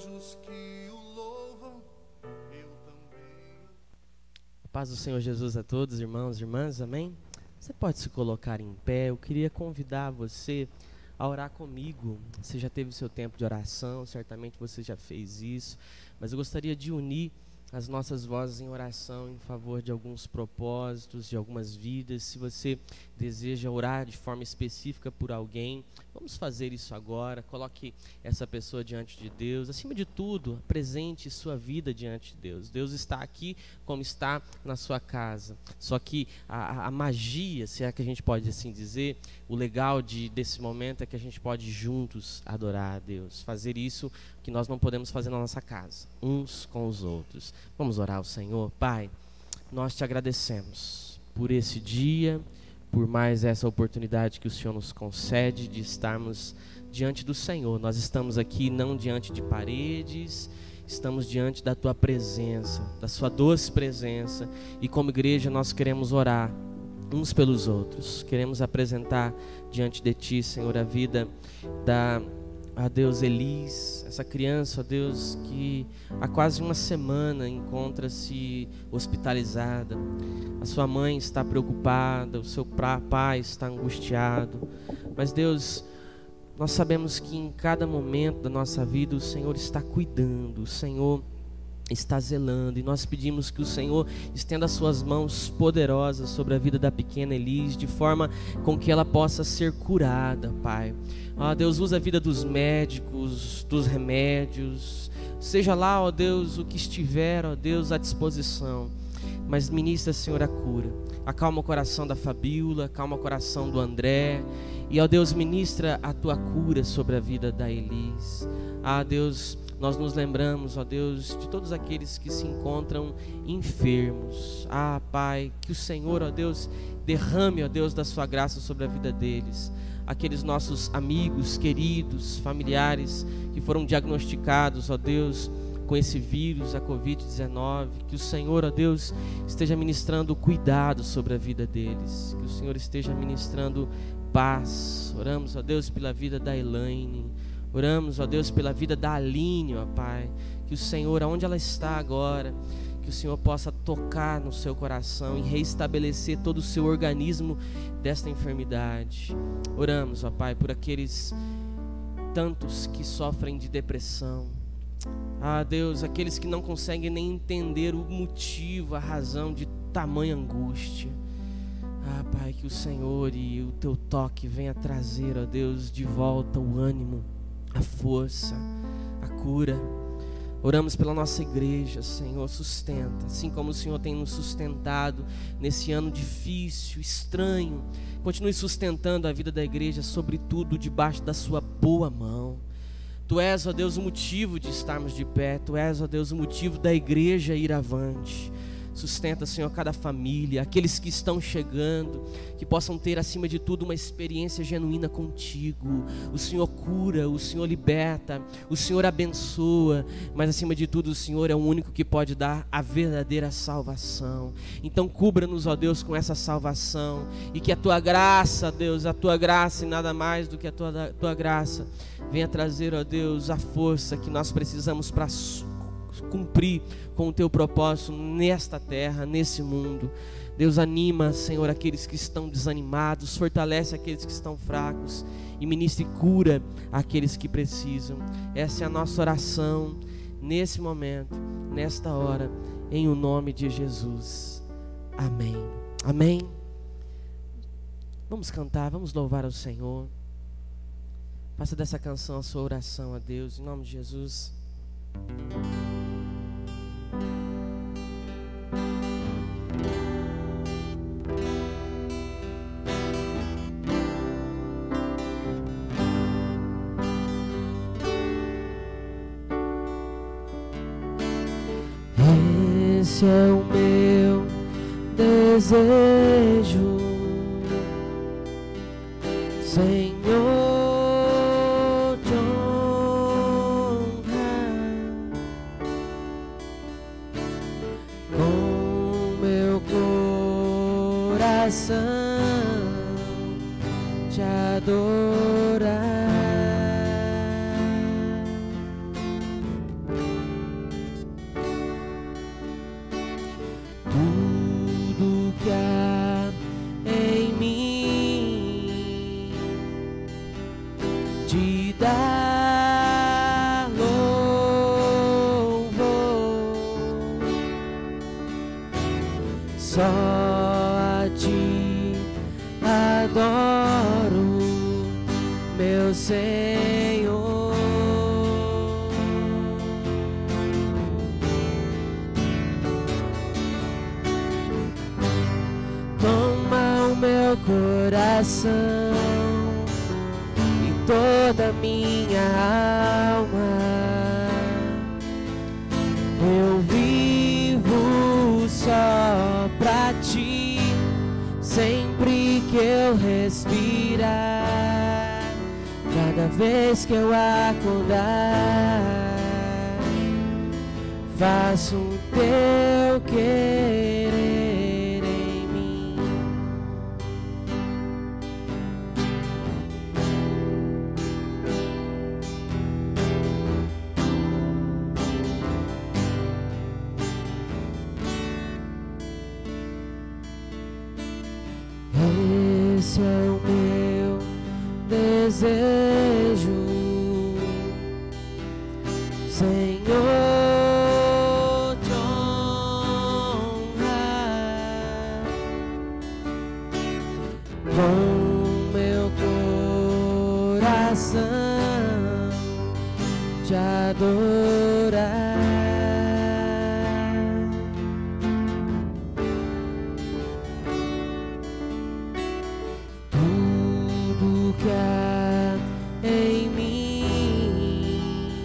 anjos que o louvam, eu também. Paz do Senhor Jesus a todos, irmãos e irmãs, amém? Você pode se colocar em pé. Eu queria convidar você a orar comigo. Você já teve o seu tempo de oração, certamente você já fez isso, mas eu gostaria de unir as nossas vozes em oração em favor de alguns propósitos, de algumas vidas. Se você deseja orar de forma específica por alguém, vamos fazer isso agora. Coloque essa pessoa diante de Deus. Acima de tudo, apresente sua vida diante de Deus. Deus está aqui como está na sua casa. Só que a magia, se é que a gente pode assim dizer, o legal desse momento é que a gente pode juntos adorar a Deus. Fazer isso que nós não podemos fazer na nossa casa, uns com os outros. Vamos orar ao Senhor. Pai, nós te agradecemos por esse dia, por mais essa oportunidade que o Senhor nos concede de estarmos diante do Senhor. Nós estamos aqui não diante de paredes, estamos diante da Tua presença, da Sua doce presença, e como igreja nós queremos orar uns pelos outros. Queremos apresentar diante de Ti, Senhor, a vida da Deus, Elis, essa criança, ó Deus, que há quase uma semana encontra-se hospitalizada. A sua mãe está preocupada, o seu pai está angustiado. Mas Deus, nós sabemos que em cada momento da nossa vida o Senhor está cuidando, o Senhor está zelando, e nós pedimos que o Senhor estenda as suas mãos poderosas sobre a vida da pequena Elis, de forma com que ela possa ser curada, Pai. Ó Deus, usa a vida dos médicos, dos remédios, seja lá, ó Deus, o que estiver, ó Deus, à disposição, mas ministra, Senhor, a cura. Acalma o coração da Fabíola, acalma o coração do André, e ó Deus, ministra a Tua cura sobre a vida da Elis. Ah Deus, nós nos lembramos, ó Deus, de todos aqueles que se encontram enfermos. Ah, Pai, que o Senhor, ó Deus, derrame, ó Deus, da sua graça sobre a vida deles. Aqueles nossos amigos, queridos, familiares que foram diagnosticados, ó Deus, com esse vírus, a Covid-19, que o Senhor, ó Deus, esteja ministrando cuidado sobre a vida deles, que o Senhor esteja ministrando paz. Oramos, ó Deus, pela vida da Elaine. Oramos, ó Deus, pela vida da Aline, ó Pai, que o Senhor, aonde ela está agora, que o Senhor possa tocar no seu coração e reestabelecer todo o seu organismo desta enfermidade. Oramos, ó Pai, por aqueles tantos que sofrem de depressão. Ah, Deus, aqueles que não conseguem nem entender o motivo, a razão de tamanha angústia. Ah, Pai, que o Senhor e o Teu toque venha trazer, ó Deus, de volta o ânimo, a força, a cura. Oramos pela nossa igreja, Senhor, sustenta, assim como o Senhor tem nos sustentado nesse ano difícil, estranho. Continue sustentando a vida da igreja, sobretudo debaixo da sua boa mão. Tu és, ó Deus, o motivo de estarmos de pé. Tu és, ó Deus, o motivo da igreja ir avante. Sustenta, Senhor, cada família, aqueles que estão chegando, que possam ter, acima de tudo, uma experiência genuína contigo. O Senhor cura, o Senhor liberta, o Senhor abençoa, mas acima de tudo o Senhor é o único que pode dar a verdadeira salvação. Então cubra-nos, ó Deus, com essa salvação, e que a Tua graça, Deus, a Tua graça e nada mais do que a Tua graça venha trazer, ó Deus, a força que nós precisamos para cumprir com o Teu propósito nesta terra, nesse mundo. Deus, anima, Senhor, aqueles que estão desanimados, fortalece aqueles que estão fracos e ministre cura àqueles que precisam. Essa é a nossa oração nesse momento, nesta hora, em o nome de Jesus. Amém. Amém. Vamos cantar, vamos louvar ao Senhor. Faça dessa canção a sua oração a Deus, em nome de Jesus. Esse é o meu desejo, Senhor, te honrar com meu coração, te adorar. só a ti adoro, meu Senhor. Toma o meu coração e toda minha alma. Eu vivo só pra ti, sempre que eu respirar, cada vez que eu acordar, faço o teu querer em mim. Esse é o meu desejo, Senhor, te honrar com meu coração, te adorar. Tudo que há em mim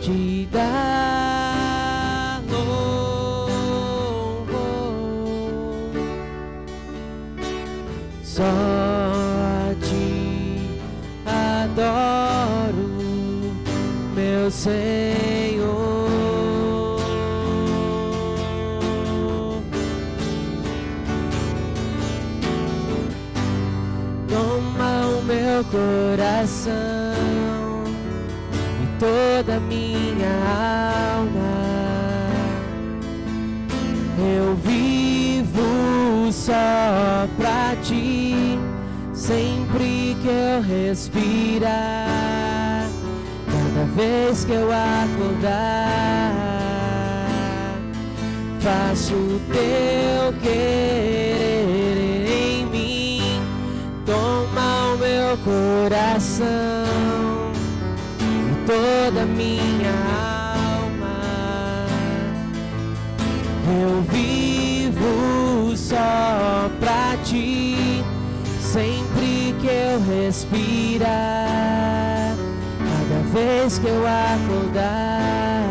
te dá louvor, só a ti adoro, meu Senhor. Toma o meu coração e toda minha alma. Eu vivo só pra ti, sempre que eu respirar, cada vez que eu acordar, faço o teu querer em mim. Toma o meu coração e toda minha alma. Eu vivo só pra ti, sempre que eu respirar, cada vez que eu acordar,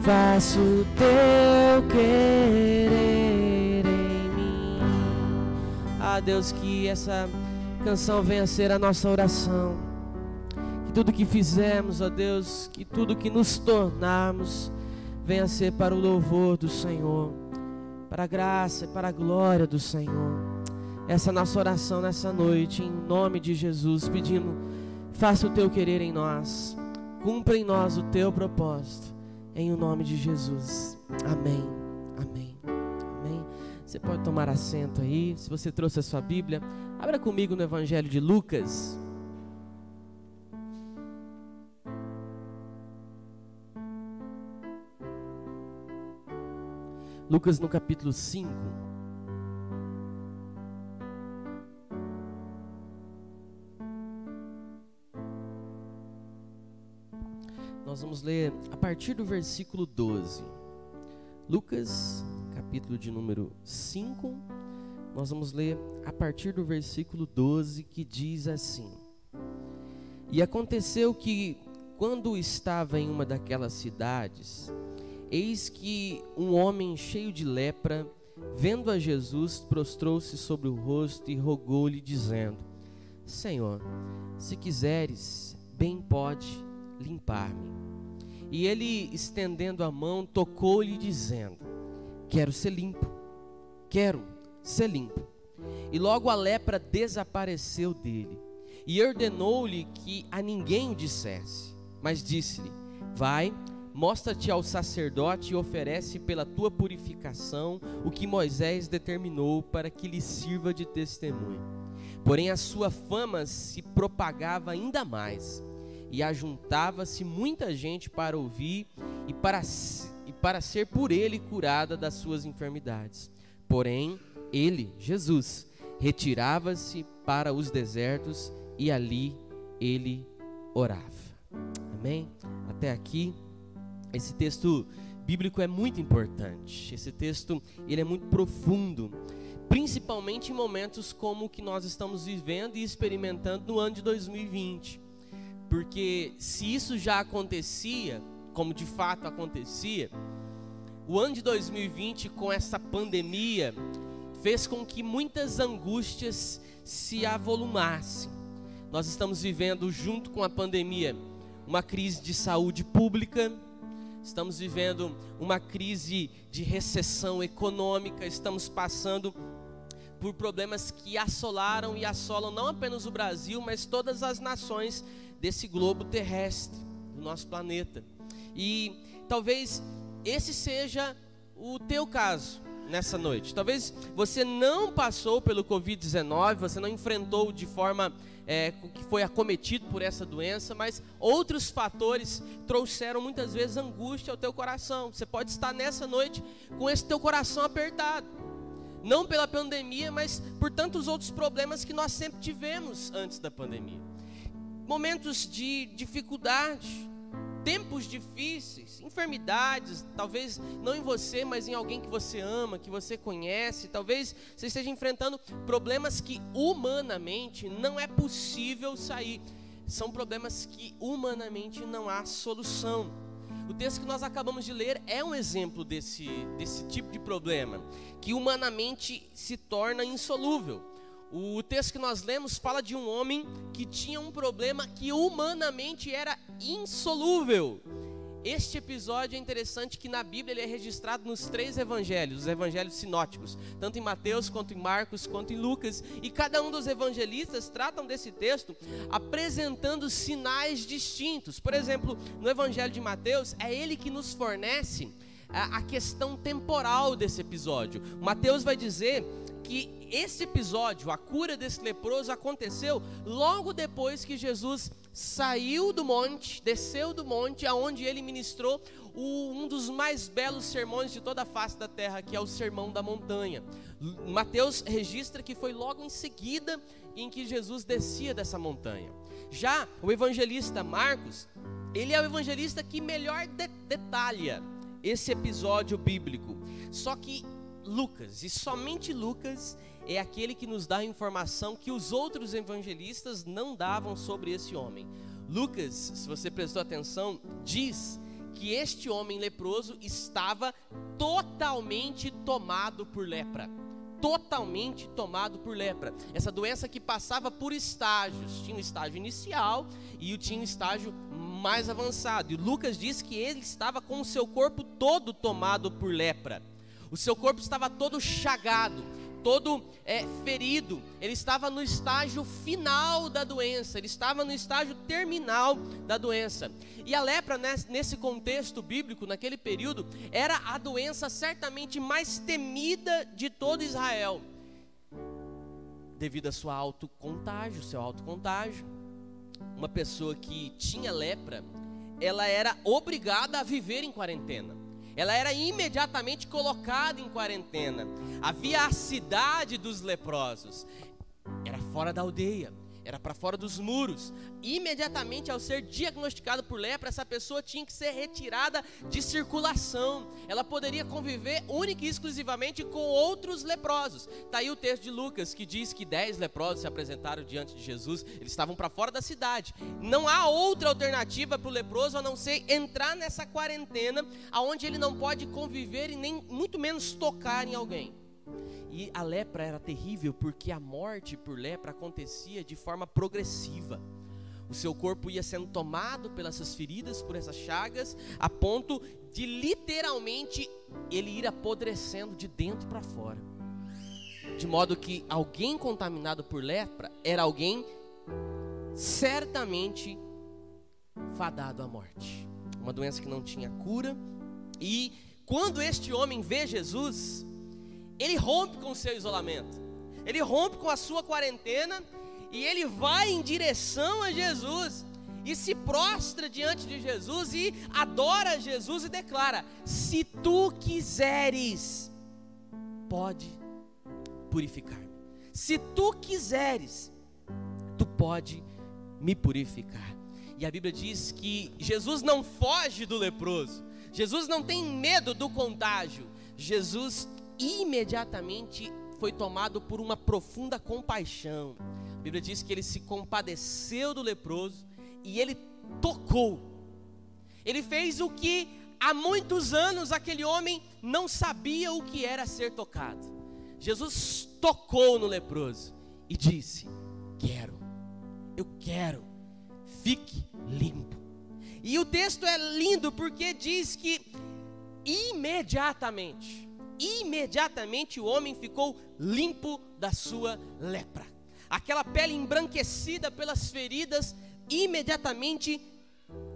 faço o teu querer em mim. Ah, Deus, que essa canção venha a ser a nossa oração, que tudo que fizermos, ó Deus, que tudo que nos tornarmos venha a ser para o louvor do Senhor, para a graça e para a glória do Senhor. Essa é a nossa oração nessa noite, em nome de Jesus, pedindo: faça o teu querer em nós, cumpra em nós o teu propósito, em o nome de Jesus. Amém, amém, amém. Você pode tomar assento aí. Se você trouxe a sua Bíblia, abra comigo no Evangelho de Lucas. Lucas no capítulo 5. Nós vamos ler a partir do versículo 12. Lucas, capítulo de número 5. Nós vamos ler a partir do versículo 12, que diz assim: E aconteceu que, quando estava em uma daquelas cidades, eis que um homem cheio de lepra, vendo a Jesus, prostrou-se sobre o rosto e rogou-lhe, dizendo: Senhor, se quiseres, bem pode limpar-me. E ele, estendendo a mão, tocou-lhe, dizendo: Quero ser limpo, quero ser limpo. E logo a lepra desapareceu dele. E ordenou-lhe que a ninguém o dissesse, mas disse-lhe: Vai, mostra-te ao sacerdote e oferece pela tua purificação o que Moisés determinou para que lhe sirva de testemunho. Porém a sua fama se propagava ainda mais, e ajuntava-se muita gente para ouvir e para ser por ele curada das suas enfermidades. Porém, ele, Jesus, retirava-se para os desertos e ali ele orava. Amém? Até aqui, esse texto bíblico é muito importante. Esse texto, ele é muito profundo, principalmente em momentos como o que nós estamos vivendo e experimentando no ano de 2020. Porque se isso já acontecia, como de fato acontecia, o ano de 2020, com essa pandemia, fez com que muitas angústias se avolumassem. Nós estamos vivendo, junto com a pandemia, uma crise de saúde pública, estamos vivendo uma crise de recessão econômica, estamos passando por problemas que assolaram e assolam não apenas o Brasil, mas todas as nações desse globo terrestre, do nosso planeta. E talvez esse seja o teu caso nessa noite. Talvez você não passou pelo Covid-19, você não enfrentou de forma que foi acometido por essa doença, mas outros fatores trouxeram muitas vezes angústia ao teu coração. Você pode estar nessa noite com esse teu coração apertado, não pela pandemia, mas por tantos outros problemas que nós sempre tivemos antes da pandemia. Momentos de dificuldade, tempos difíceis, enfermidades, talvez não em você, mas em alguém que você ama, que você conhece. Talvez você esteja enfrentando problemas que humanamente não é possível sair. São problemas que humanamente não há solução. O texto que nós acabamos de ler é um exemplo desse tipo de problema, que humanamente se torna insolúvel. O texto que nós lemos fala de um homem que tinha um problema que humanamente era insolúvel. Este episódio é interessante que na Bíblia ele é registrado nos 3 evangelhos, os evangelhos sinóticos, tanto em Mateus, quanto em Marcos, quanto em Lucas. E cada um dos evangelistas tratam desse texto apresentando sinais distintos. Por exemplo, no evangelho de Mateus, é ele que nos fornece a questão temporal desse episódio. Mateus vai dizer que esse episódio, a cura desse leproso, aconteceu logo depois que Jesus saiu do monte, desceu do monte, aonde ele ministrou um dos mais belos sermões de toda a face da terra, que é o Sermão da Montanha. Mateus registra que foi logo em seguida em que Jesus descia dessa montanha. Já o evangelista Marcos, ele é o evangelista que melhor detalha esse episódio bíblico. Só que Lucas, e somente Lucas, é aquele que nos dá a informação que os outros evangelistas não davam sobre esse homem. Lucas, se você prestou atenção, diz que este homem leproso estava totalmente tomado por lepra. Totalmente tomado por lepra. Essa doença que passava por estágios. Tinha um estágio inicial e tinha um estágio mais avançado. E Lucas diz que ele estava com o seu corpo todo tomado por lepra. O seu corpo estava todo chagado, todo ferido. Ele estava no estágio final da doença, ele estava no estágio terminal da doença. E a lepra, nesse contexto bíblico, naquele período, era a doença certamente mais temida de todo Israel, devido a sua seu autocontágio. Uma pessoa que tinha lepra, ela era obrigada a viver em quarentena. Ela era imediatamente colocada em quarentena. Havia a cidade dos leprosos, era fora da aldeia, era para fora dos muros. Imediatamente ao ser diagnosticado por lepra, essa pessoa tinha que ser retirada de circulação. Ela poderia conviver única e exclusivamente com outros leprosos. Está aí o texto de Lucas que diz que 10 leprosos se apresentaram diante de Jesus. Eles estavam para fora da cidade. Não há outra alternativa para o leproso a não ser entrar nessa quarentena, onde ele não pode conviver e nem muito menos tocar em alguém. E a lepra era terrível porque a morte por lepra acontecia de forma progressiva. O seu corpo ia sendo tomado pelas suas feridas, por essas chagas, a ponto de literalmente ele ir apodrecendo de dentro para fora. De modo que alguém contaminado por lepra era alguém certamente fadado à morte. Uma doença que não tinha cura. E quando este homem vê Jesus, ele rompe com o seu isolamento, ele rompe com a sua quarentena e ele vai em direção a Jesus. e se prostra diante de Jesus e adora Jesus e declara: se tu quiseres, pode purificar-me. Se tu quiseres, tu pode me purificar. E a Bíblia diz que Jesus não foge do leproso, Jesus não tem medo do contágio. Jesus imediatamente foi tomado por uma profunda compaixão. A Bíblia diz que ele se compadeceu do leproso e ele tocou. Ele fez o que há muitos anos aquele homem não sabia o que era ser tocado. Jesus tocou no leproso e disse: eu quero, fique limpo. E o texto é lindo porque diz que imediatamente o homem ficou limpo da sua lepra. Aquela pele embranquecida pelas feridas, imediatamente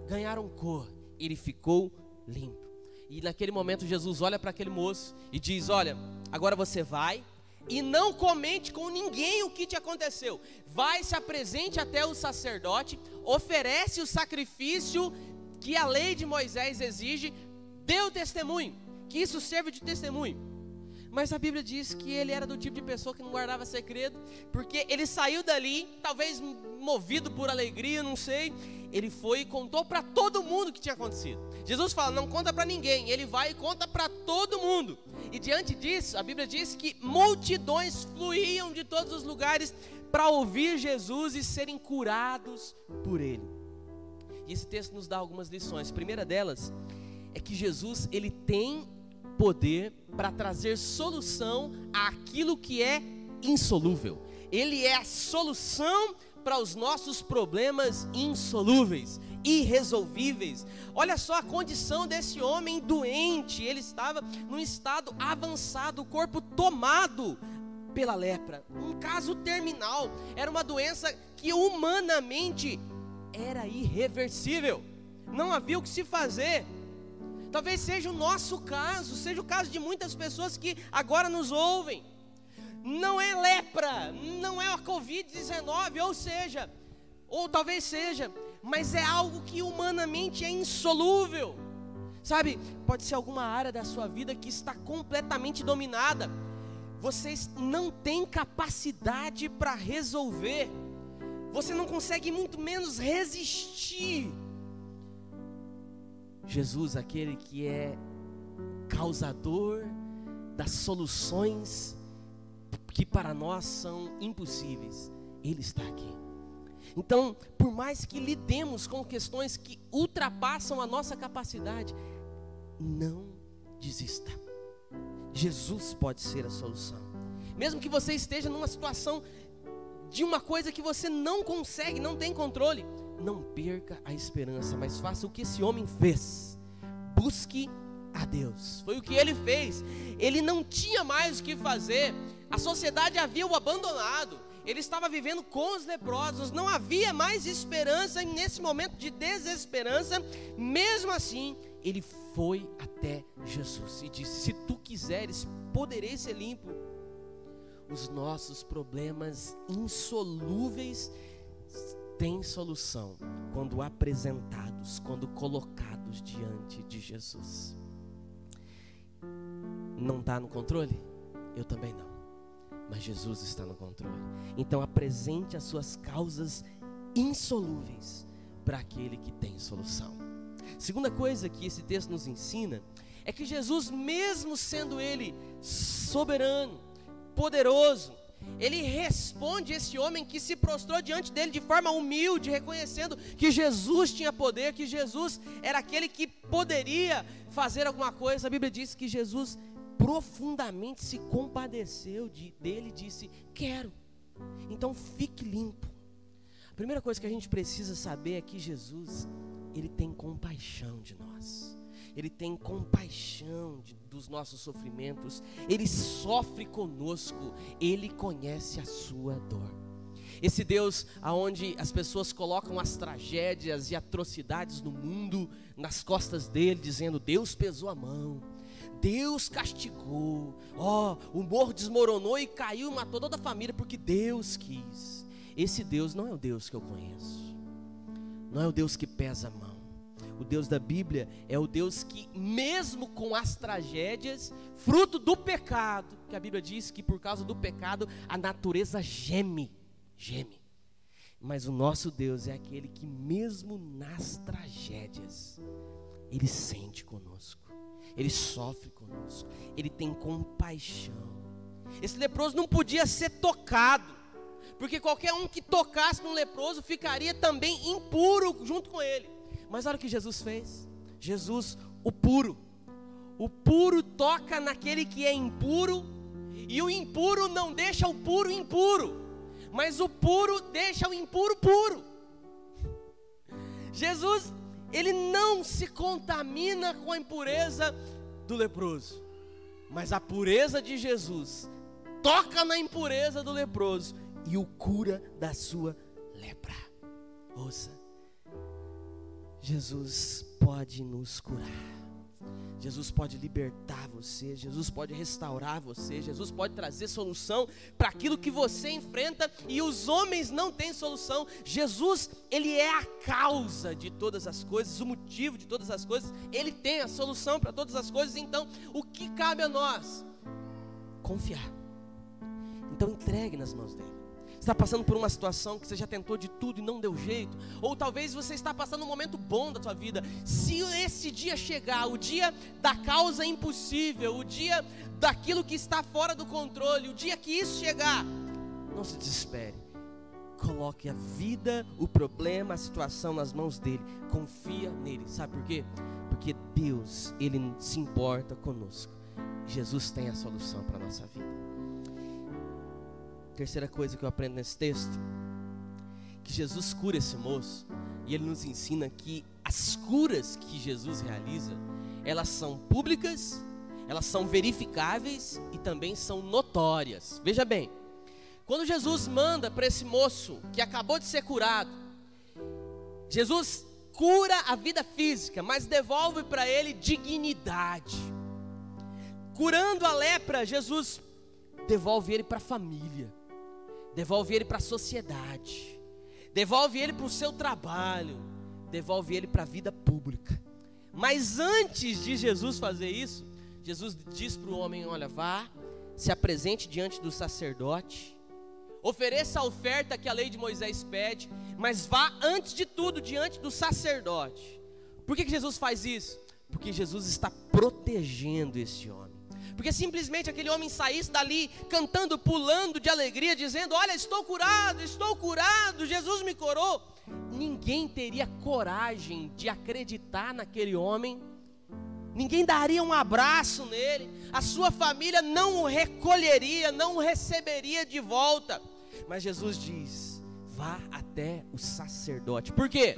ganharam cor, ele ficou limpo. E naquele momento Jesus olha para aquele moço e diz: olha, agora você vai e não comente com ninguém o que te aconteceu. Vai, se apresente até o sacerdote, oferece o sacrifício que a lei de Moisés exige, dê o testemunho, que isso serve de testemunho. Mas a Bíblia diz que ele era do tipo de pessoa que não guardava segredo, porque ele saiu dali, talvez movido por alegria, não sei. Ele foi e contou para todo mundo o que tinha acontecido. Jesus fala: não conta para ninguém. Ele vai e conta para todo mundo. E diante disso, a Bíblia diz que multidões fluíam de todos os lugares para ouvir Jesus e serem curados por ele. E esse texto nos dá algumas lições. A primeira delas é que Jesus, ele tem poder para trazer solução àquilo que é insolúvel. Ele é a solução para os nossos problemas insolúveis, irresolvíveis. Olha só a condição desse homem doente. Ele estava num estado avançado, o corpo tomado pela lepra, um caso terminal. Era uma doença que humanamente era irreversível, não havia o que se fazer. Talvez seja o nosso caso, seja o caso de muitas pessoas que agora nos ouvem. Não é lepra, não é a Covid-19, ou talvez seja, mas é algo que humanamente é insolúvel. Sabe, pode ser alguma área da sua vida que está completamente dominada. Vocês não têm capacidade para resolver. Você não consegue, muito menos resistir. Jesus, aquele que é causador das soluções que para nós são impossíveis, Ele está aqui. Então, por mais que lidemos com questões que ultrapassam a nossa capacidade, não desista. Jesus pode ser a solução. Mesmo que você esteja numa situação de uma coisa que você não consegue, não tem controle, não perca a esperança, mas faça o que esse homem fez. Busque a Deus. Foi o que ele fez. Ele não tinha mais o que fazer. A sociedade havia o abandonado. Ele estava vivendo com os leprosos. Não havia mais esperança. E nesse momento de desesperança, mesmo assim, ele foi até Jesus e disse: se tu quiseres, poderei ser limpo. Os nossos problemas insolúveis têm solução quando apresentados, quando colocados diante de Jesus. Não está no controle? Eu também não, mas Jesus está no controle. Então apresente as suas causas insolúveis para aquele que tem solução. Segunda coisa que esse texto nos ensina é que Jesus, mesmo sendo Ele soberano, poderoso, Ele responde esse homem que se prostrou diante dele de forma humilde, reconhecendo que Jesus tinha poder, que Jesus era aquele que poderia fazer alguma coisa. A Bíblia diz que Jesus profundamente se compadeceu dele e disse: quero, então fique limpo. A primeira coisa que a gente precisa saber é que Jesus, Ele tem compaixão de nós. Ele tem compaixão dos nossos sofrimentos. Ele sofre conosco. Ele conhece a sua dor. Esse Deus aonde as pessoas colocam as tragédias e atrocidades do mundo nas costas dele, dizendo: Deus pesou a mão, Deus castigou, o morro desmoronou e caiu e matou toda a família porque Deus quis. Esse Deus não é o Deus que eu conheço. não é o Deus que pesa a mão. O Deus da Bíblia é o Deus que, mesmo com as tragédias, fruto do pecado, que a Bíblia diz que por causa do pecado a natureza geme. Mas o nosso Deus é aquele que, mesmo nas tragédias, Ele sente conosco, Ele sofre conosco, Ele tem compaixão. Esse leproso não podia ser tocado, porque qualquer um que tocasse num leproso ficaria também impuro junto com ele. Mas olha o que Jesus fez. Jesus, o puro toca naquele que é impuro, e o impuro não deixa o puro impuro, mas o puro deixa o impuro puro. Jesus, ele não se contamina com a impureza do leproso, mas a pureza de Jesus toca na impureza do leproso e o cura da sua lepra. Ouça, Jesus pode nos curar, Jesus pode libertar você, Jesus pode restaurar você, Jesus pode trazer solução para aquilo que você enfrenta e os homens não têm solução. Jesus, Ele é a causa de todas as coisas, o motivo de todas as coisas, Ele tem a solução para todas as coisas. Então, o que cabe a nós? Confiar. Então entregue nas mãos dele. Você está passando por uma situação que você já tentou de tudo e não deu jeito, ou talvez você está passando um momento bom da sua vida. Se esse dia chegar, o dia da causa impossível, o dia daquilo que está fora do controle, o dia que isso chegar, não se desespere. Coloque a vida, o problema, a situação nas mãos dele. Confia nele. Sabe por quê? Porque Deus, Ele se importa conosco. Jesus tem a solução para a nossa vida. Terceira coisa que eu aprendo nesse texto, que Jesus cura esse moço, e ele nos ensina que as curas que Jesus realiza, elas são públicas, elas são verificáveis e também são notórias. Veja bem, quando Jesus manda para esse moço que acabou de ser curado, Jesus cura a vida física, mas devolve para ele dignidade. Curando a lepra, Jesus devolve ele para a família, devolve ele para a sociedade, devolve ele para o seu trabalho, devolve ele para a vida pública. Mas antes de Jesus fazer isso, Jesus diz para o homem: olha, vá, se apresente diante do sacerdote, ofereça a oferta que a lei de Moisés pede, mas vá antes de tudo diante do sacerdote. Por que Jesus faz isso? Porque Jesus está protegendo esse homem. Porque simplesmente aquele homem saísse dali cantando, pulando de alegria, dizendo: olha, estou curado, Jesus me curou. Ninguém teria coragem de acreditar naquele homem, ninguém daria um abraço nele, a sua família não o recolheria, não o receberia de volta. Mas Jesus diz: vá até o sacerdote. Por quê?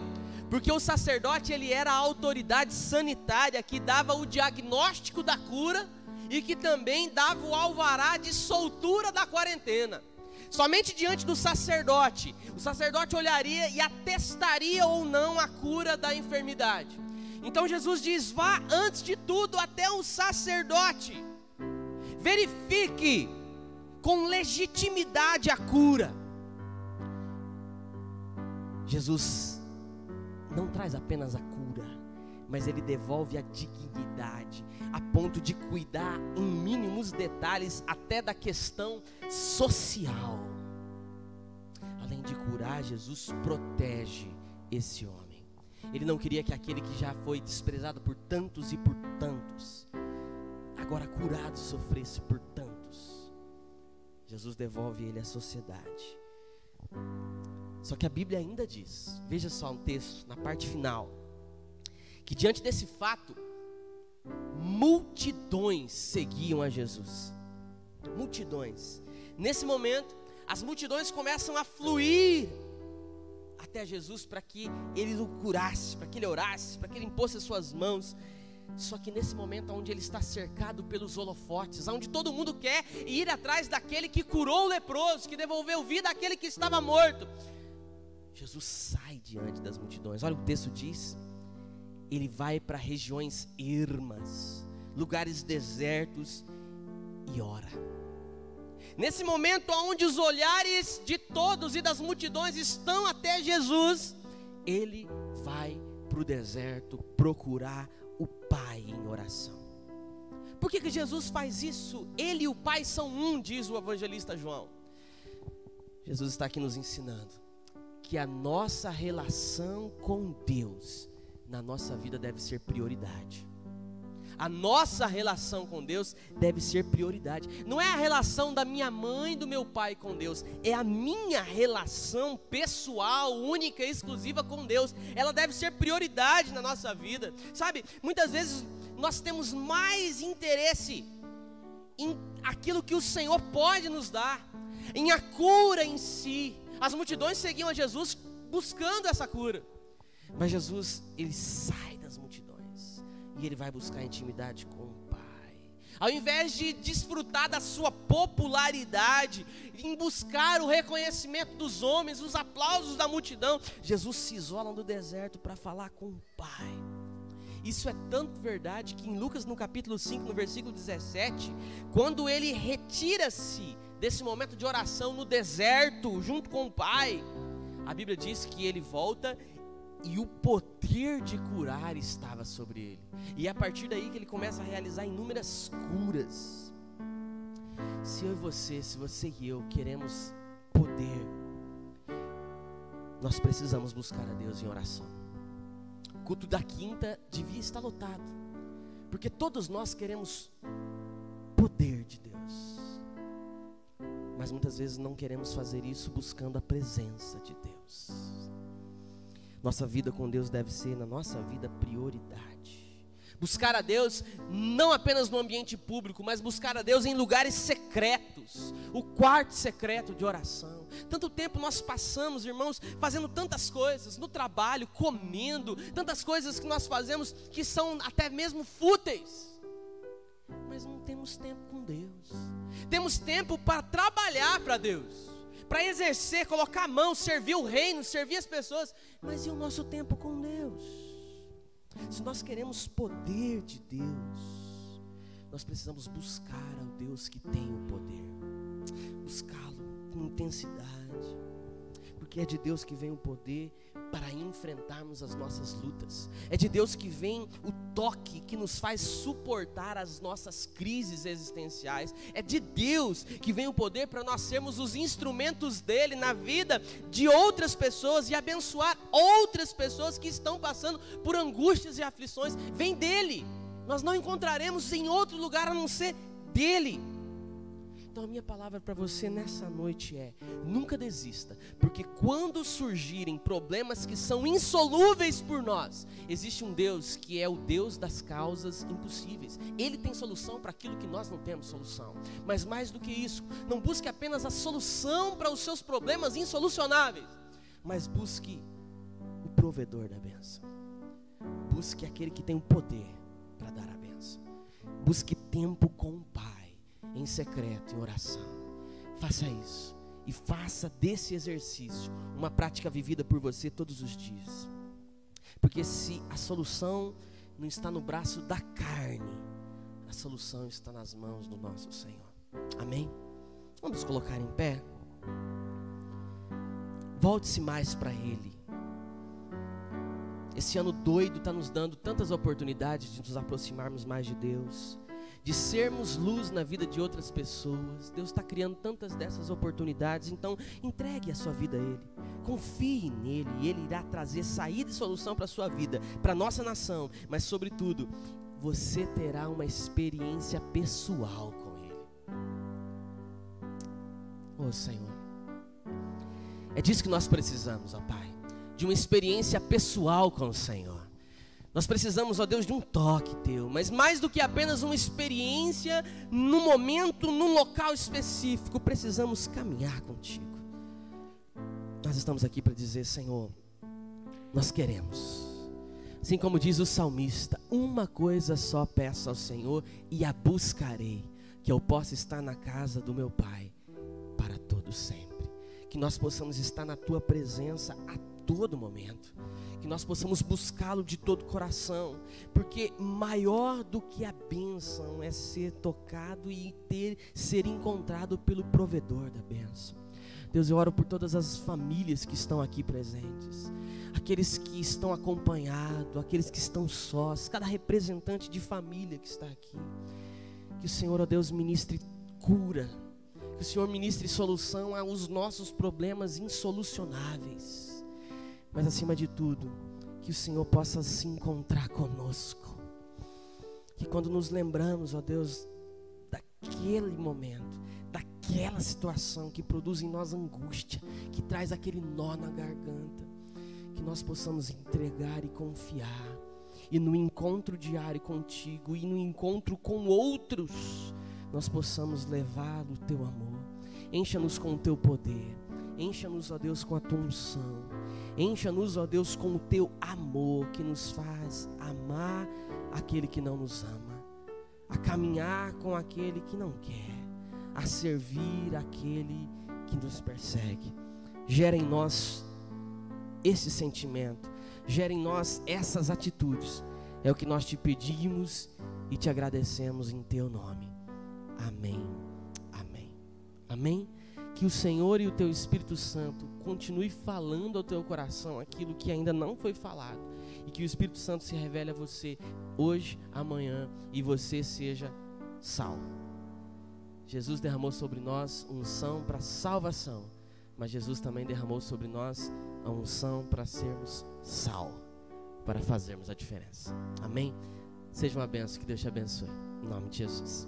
Porque o sacerdote, ele era a autoridade sanitária que dava o diagnóstico da cura e que também dava o alvará de soltura da quarentena. Somente diante do sacerdote, o sacerdote olharia e atestaria ou não a cura da enfermidade. Então Jesus diz: vá antes de tudo até o sacerdote, verifique com legitimidade a cura. Jesus não traz apenas a cura, mas Ele devolve a dignidade, a ponto de cuidar em mínimos detalhes até da questão social. Além de curar, Jesus protege esse homem. Ele não queria que aquele que já foi desprezado por tantos e por tantos, agora curado, sofresse por tantos. Jesus devolve ele à sociedade. Só que a Bíblia ainda diz, veja só um texto na parte final, que diante desse fato, multidões seguiam a Jesus. Multidões. Nesse momento, as multidões começam a fluir até Jesus para que ele o curasse, para que ele orasse, para que ele impôsse as suas mãos. Só que nesse momento onde ele está cercado pelos holofotes, onde todo mundo quer ir atrás daquele que curou o leproso, que devolveu vida àquele que estava morto, Jesus sai diante das multidões. Olha o que o texto diz: ele vai para regiões ermas, lugares desertos, e ora. Nesse momento onde os olhares de todos e das multidões estão até Jesus, ele vai para o deserto procurar o Pai em oração. Por que Jesus faz isso? Ele e o Pai são um, diz o evangelista João. Jesus está aqui nos ensinando que a nossa relação com Deus na nossa vida deve ser prioridade. A nossa relação com Deus deve ser prioridade. Não é a relação da minha mãe e do meu pai com Deus, é a minha relação pessoal, única e exclusiva com Deus. Ela deve ser prioridade na nossa vida. Sabe, muitas vezes nós temos mais interesse em aquilo que o Senhor pode nos dar, em a cura em si. As multidões seguiam a Jesus buscando essa cura, mas Jesus, ele sai das multidões e ele vai buscar intimidade com o Pai. Ao invés de desfrutar da sua popularidade, em buscar o reconhecimento dos homens, os aplausos da multidão, Jesus se isola no deserto para falar com o Pai. Isso é tanto verdade que em Lucas, no capítulo 5, no versículo 17, quando ele retira-se desse momento de oração no deserto, junto com o Pai, a Bíblia diz que ele volta e o poder de curar estava sobre ele. E é a partir daí que ele começa a realizar inúmeras curas. Se eu e você, se você e eu queremos poder, nós precisamos buscar a Deus em oração. O culto da quinta devia estar lotado, porque todos nós queremos poder de Deus, mas muitas vezes não queremos fazer isso buscando a presença de Deus. Nossa vida com Deus deve ser, na nossa vida, prioridade. Buscar a Deus não apenas no ambiente público, mas buscar a Deus em lugares secretos, o quarto secreto de oração. Tanto tempo nós passamos, irmãos, fazendo tantas coisas, no trabalho, comendo, tantas coisas que nós fazemos que são até mesmo fúteis, mas não temos tempo com Deus. Temos tempo para trabalhar para Deus, para exercer, colocar a mão, servir o reino, servir as pessoas, mas e o nosso tempo com Deus? Se nós queremos poder de Deus, nós precisamos buscar ao Deus que tem o poder, buscá-lo com intensidade, porque é de Deus que vem o poder para enfrentarmos as nossas lutas. É de Deus que vem o toque que nos faz suportar as nossas crises existenciais. É de Deus que vem o poder para nós sermos os instrumentos dele na vida de outras pessoas e abençoar outras pessoas que estão passando por angústias e aflições. Vem dele. Nós não encontraremos em outro lugar a não ser dele. Então a minha palavra para você nessa noite é: nunca desista, porque quando surgirem problemas que são insolúveis por nós, existe um Deus que é o Deus das causas impossíveis. Ele tem solução para aquilo que nós não temos solução. Mas mais do que isso, não busque apenas a solução para os seus problemas insolucionáveis, mas busque o provedor da bênção. Busque aquele que tem o poder para dar a bênção. Busque tempo com o Pai, em secreto, em oração. Faça isso e faça desse exercício uma prática vivida por você todos os dias, porque se a solução não está no braço da carne, a solução está nas mãos do nosso Senhor. Amém? Vamos nos colocar em pé. Volte-se mais para Ele. Esse ano doido está nos dando tantas oportunidades de nos aproximarmos mais de Deus, de sermos luz na vida de outras pessoas. Deus está criando tantas dessas oportunidades. Então entregue a sua vida a Ele, confie nele, e Ele irá trazer saída e solução para a sua vida, para a nossa nação. Mas sobretudo, você terá uma experiência pessoal com Ele. Oh Senhor, é disso que nós precisamos, ó Pai, de uma experiência pessoal com o Senhor. Nós precisamos, ó Deus, de um toque Teu, mas mais do que apenas uma experiência, num momento, num local específico, precisamos caminhar contigo. Nós estamos aqui para dizer: Senhor, nós queremos, assim como diz o salmista, uma coisa só peço ao Senhor e a buscarei, que eu possa estar na casa do meu Pai para todo sempre. Que nós possamos estar na Tua presença a todo momento, que nós possamos buscá-lo de todo o coração, porque maior do que a bênção é ser tocado e ser encontrado pelo provedor da bênção. Deus, eu oro por todas as famílias que estão aqui presentes, aqueles que estão acompanhados, aqueles que estão sós, cada representante de família que está aqui. Que o Senhor, ó Deus, ministre cura, que o Senhor ministre solução aos nossos problemas insolucionáveis. Mas acima de tudo, que o Senhor possa se encontrar conosco. Que quando nos lembramos, ó Deus, daquele momento, daquela situação que produz em nós angústia, que traz aquele nó na garganta, que nós possamos entregar e confiar, e no encontro diário contigo, e no encontro com outros, nós possamos levar o teu amor. Encha-nos com o teu poder, encha-nos, ó Deus, com a tua unção, encha-nos, ó Deus, com o teu amor, que nos faz amar aquele que não nos ama, a caminhar com aquele que não quer, a servir aquele que nos persegue. Gera em nós esse sentimento, gera em nós essas atitudes. É o que nós te pedimos e te agradecemos em teu nome. Amém, amém, amém. Que o Senhor e o teu Espírito Santo continue falando ao teu coração aquilo que ainda não foi falado, e que o Espírito Santo se revele a você hoje, amanhã, e você seja salvo. Jesus derramou sobre nós unção para salvação, mas Jesus também derramou sobre nós a unção para sermos sal, para fazermos a diferença. Amém? Seja uma bênção, que Deus te abençoe. Em nome de Jesus.